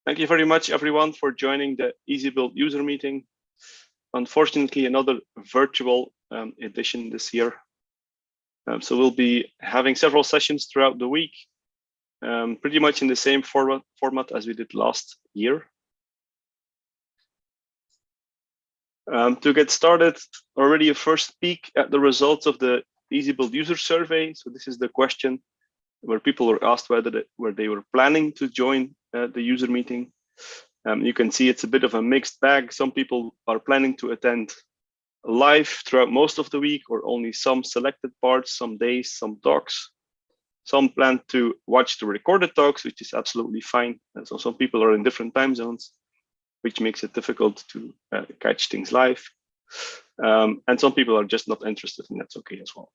Thank you very much, everyone, for joining the EasyBuild User Meeting. Unfortunately, another virtual edition this year. So we'll be having several sessions throughout the week, pretty much in the same format as we did last year. To get started, already a first peek at the results of the EasyBuild user survey. So this is the question where people were asked where they were planning to join the user meeting. You can see it's a bit of a mixed bag. Some people are planning to attend live throughout most of the week, or only some selected parts, some days, some talks. Some plan to watch the recorded talks, which is absolutely fine. And so some people are in different time zones, which makes it difficult to catch things live. And some people are just not interested, and that's okay as well.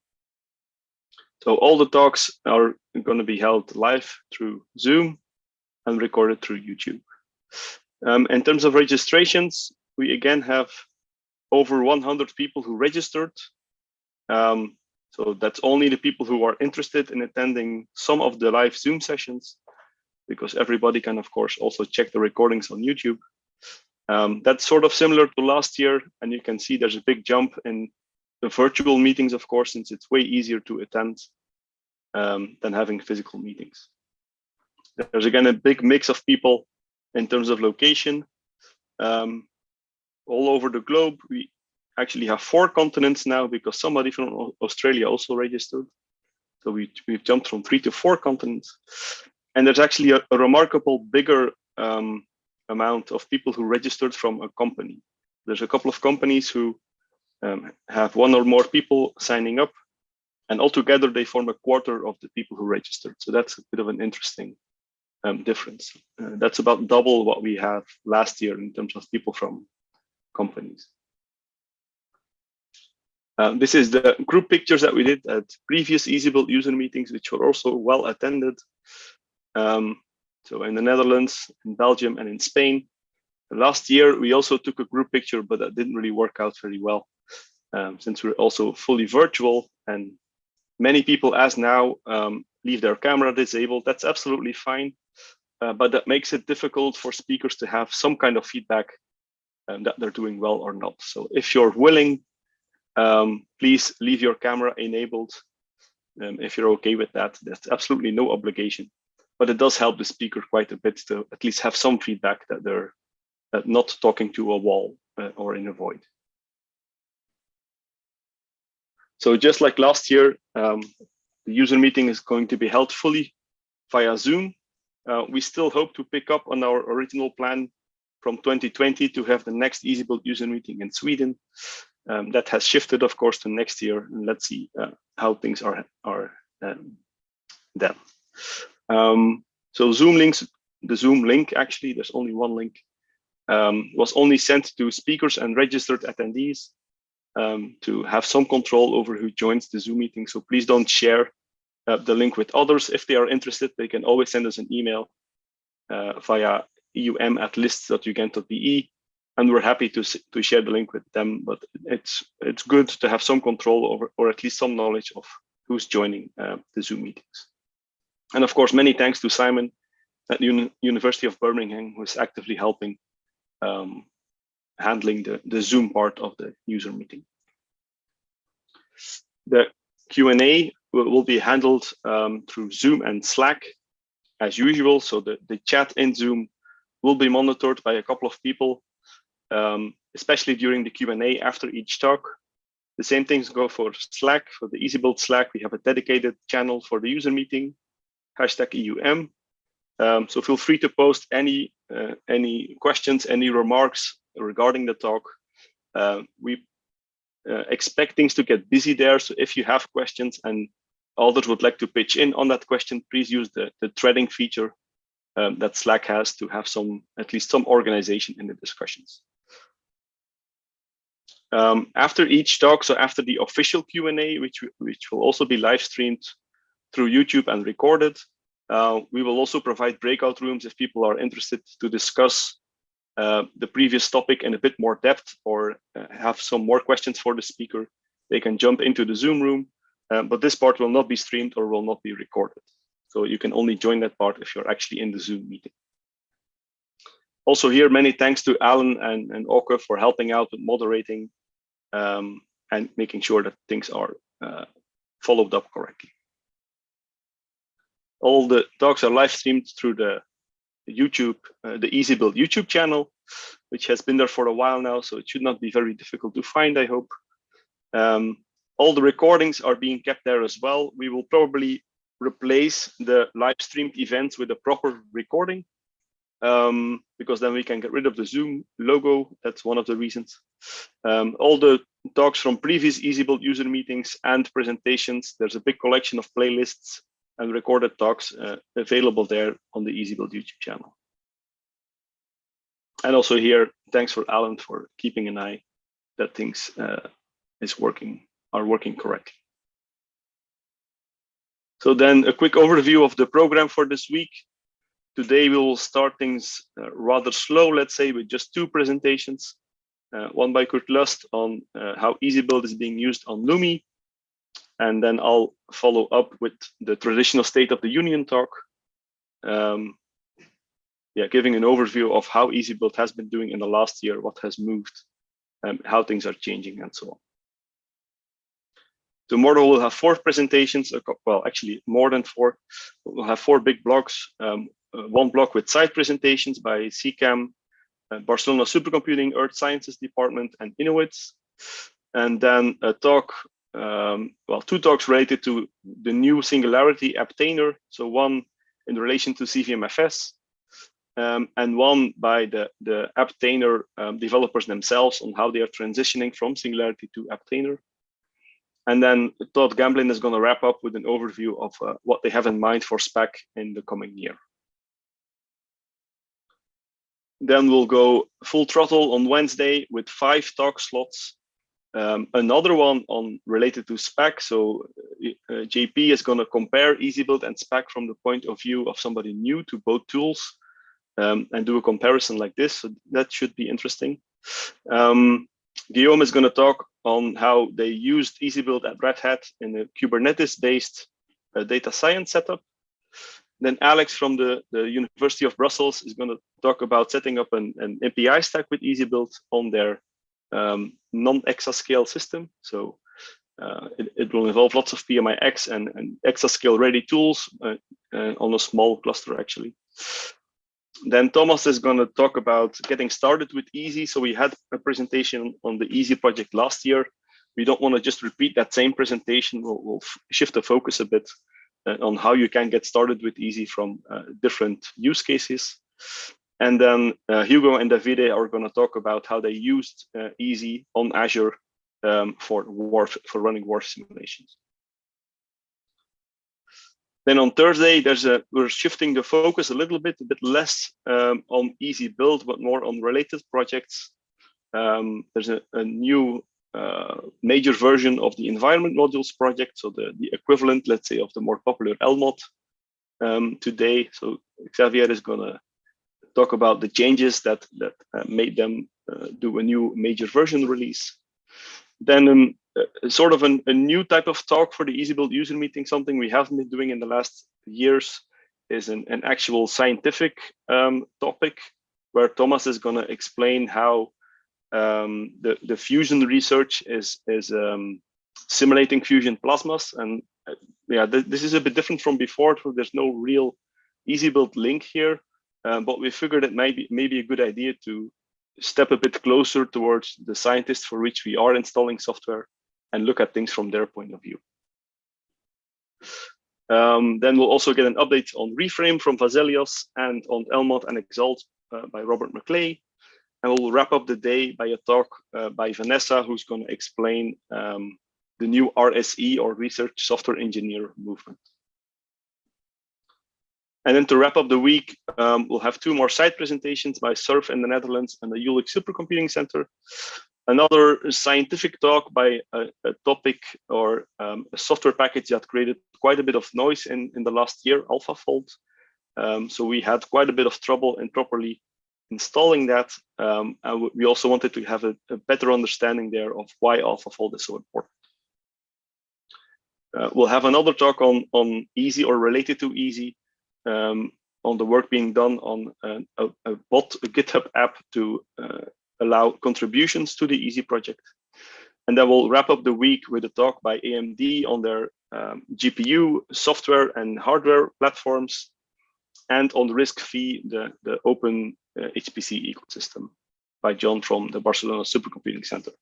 So all the talks are going to be held live through Zoom and recorded through YouTube. In terms of registrations, we again have over 100 people who registered. So that's only the people who are interested in attending some of the live Zoom sessions, because everybody can, of course, also check the recordings on YouTube. That's sort of similar to last year, and you can see there's a big jump in the virtual meetings, of course, since it's way easier to attend than having physical meetings. There's again a big mix of people in terms of location. All over the globe, we actually have 4 continents now, because somebody from Australia also registered. So we've jumped from 3 to 4 continents. And there's actually a remarkable bigger amount of people who registered from a company. There's a couple of companies who have 1 or more people signing up, and altogether they form a quarter of the people who registered. So that's a bit of an interesting difference. That's about double what we had last year in terms of people from companies. This is the group pictures that we did at previous EasyBuild user meetings, which were also well attended. So in the Netherlands, in Belgium, and in Spain. Last year, we also took a group picture, but that didn't really work out very well, since we're also fully virtual, and many people, as now, leave their camera disabled. That's absolutely fine, but that makes it difficult for speakers to have some kind of feedback that they're doing well or not. So if you're willing, please leave your camera enabled. If you're okay with that, there's absolutely no obligation, but it does help the speaker quite a bit to at least have some feedback that they're not talking to a wall or in a void. So just like last year, the user meeting is going to be held fully via Zoom. We still hope to pick up on our original plan from 2020 to have the next EasyBuild user meeting in Sweden. That has shifted, of course, to next year, and let's see how things are then. So Zoom links, the Zoom link, actually, there's only one link, was only sent to speakers and registered attendees to have some control over who joins the Zoom meeting. So please don't share the link with others. If they are interested, they can always send us an email via EUM@lists.ugent.be, and we're happy to share the link with them. But it's good to have some control over, or at least some knowledge of who's joining the Zoom meetings. And of course, many thanks to Simon at University of Birmingham, who is actively helping handling the Zoom part of the user meeting. The Q&A will be handled through Zoom and Slack as usual. So the chat in Zoom will be monitored by a couple of people, especially during the Q&A after each talk. The same things go for Slack. For the EasyBuild Slack, we have a dedicated channel for the user meeting, #EUM. So feel free to post any questions, any remarks regarding the talk. We expect things to get busy there. So if you have questions and others would like to pitch in on that question, please use the threading feature that Slack has to have at least some organization in the discussions. After each talk, so after the official Q&A, which will also be live streamed through YouTube and recorded, we will also provide breakout rooms if people are interested to discuss the previous topic in a bit more depth, or have some more questions for the speaker. They can jump into the Zoom room, but this part will not be streamed or will not be recorded. So you can only join that part if you're actually in the Zoom meeting. Also here, many thanks to Alan and Oke for helping out with moderating and making sure that things are followed up correctly. All the talks are live streamed through the YouTube, the EasyBuild YouTube channel, which has been there for a while now, so it should not be very difficult to find, I hope. All the recordings are being kept there as well. We will probably replace the live streamed events with a proper recording, because then we can get rid of the Zoom logo. That's one of the reasons. All the talks from previous EasyBuild user meetings and presentations, there's a big collection of playlists and recorded talks available there on the EasyBuild YouTube channel. And also here, thanks for Alan for keeping an eye that things are working correctly. So then a quick overview of the program for this week. Today we will start things rather slow, let's say, with just 2 presentations. One by Kurt Lust on how EasyBuild is being used on Lumi. And then I'll follow up with the traditional State of the Union talk. Giving an overview of how EasyBuild has been doing in the last year, what has moved, how things are changing, and so on. Tomorrow we'll have 4 presentations, well, actually more than 4. We'll have 4 big blocks. One block with site presentations by CCAM, Barcelona Supercomputing, Earth Sciences Department, and Inuits. And then a talk, 2 talks related to the new Singularity Aptainer. So one in relation to CVMFS, and one by the Aptainer developers themselves on how they are transitioning from Singularity to Aptainer. And then Todd Gamblin is going to wrap up with an overview of what they have in mind for SPAC in the coming year. Then we'll go full throttle on Wednesday with 5 talk slots. Another one related to SPAC. So JP is going to compare EasyBuild and SPAC from the point of view of somebody new to both tools, and do a comparison like this. So that should be interesting. Guillaume is going to talk on how they used EasyBuild at Red Hat in a Kubernetes-based data science setup. Then Alex from the University of Brussels is going to talk about setting up an API stack with EasyBuild on their non-exascale system. So it will involve lots of PMIX and exascale-ready tools on a small cluster, actually. Then Thomas is going to talk about getting started with Easy. So we had a presentation on the Easy project last year. We don't want to just repeat that same presentation. We'll shift the focus a bit on how you can get started with Easy from different use cases. And then Hugo and Davide are going to talk about how they used Easy on Azure for running war simulations. Then on Thursday, we're shifting the focus a bit less on EasyBuild, but more on related projects. There's a new major version of the environment modules project, so the equivalent, let's say, of the more popular LMOD today. So Xavier is going to talk about the changes that made them do a new major version release. Then sort of a new type of talk for the EasyBuild user meeting, something we haven't been doing in the last years, is an actual scientific topic where Thomas is going to explain how the fusion research is simulating fusion plasmas. And this is a bit different from before, so there's no real EasyBuild link here, but we figured it might be a good idea to step a bit closer towards the scientists for which we are installing software and look at things from their point of view. Then we'll also get an update on Reframe from Vaselios and on LMOD and Exalt by Robert McClay. And we'll wrap up the day by a talk by Vanessa, who's going to explain the new RSE, or Research Software Engineer movement. And then to wrap up the week, we'll have 2 more site presentations by SURF in the Netherlands and the Jülich Supercomputing Center. Another scientific talk by a topic or a software package that created quite a bit of noise in the last year, AlphaFold. So we had quite a bit of trouble in properly installing that. And we also wanted to have a better understanding there of why AlphaFold is so important. We'll have another talk on Easy or related to Easy on the work being done on a bot, a GitHub app to allow contributions to the Easy project. And then we'll wrap up the week with a talk by AMD on their GPU software and hardware platforms, and on the RISC-V, the open HPC ecosystem by John from the Barcelona Supercomputing Center.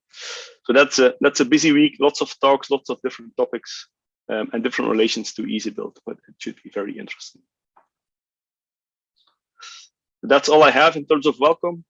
So that's a busy week, lots of talks, lots of different topics, and different relations to EasyBuild, but it should be very interesting. That's all I have in terms of welcome.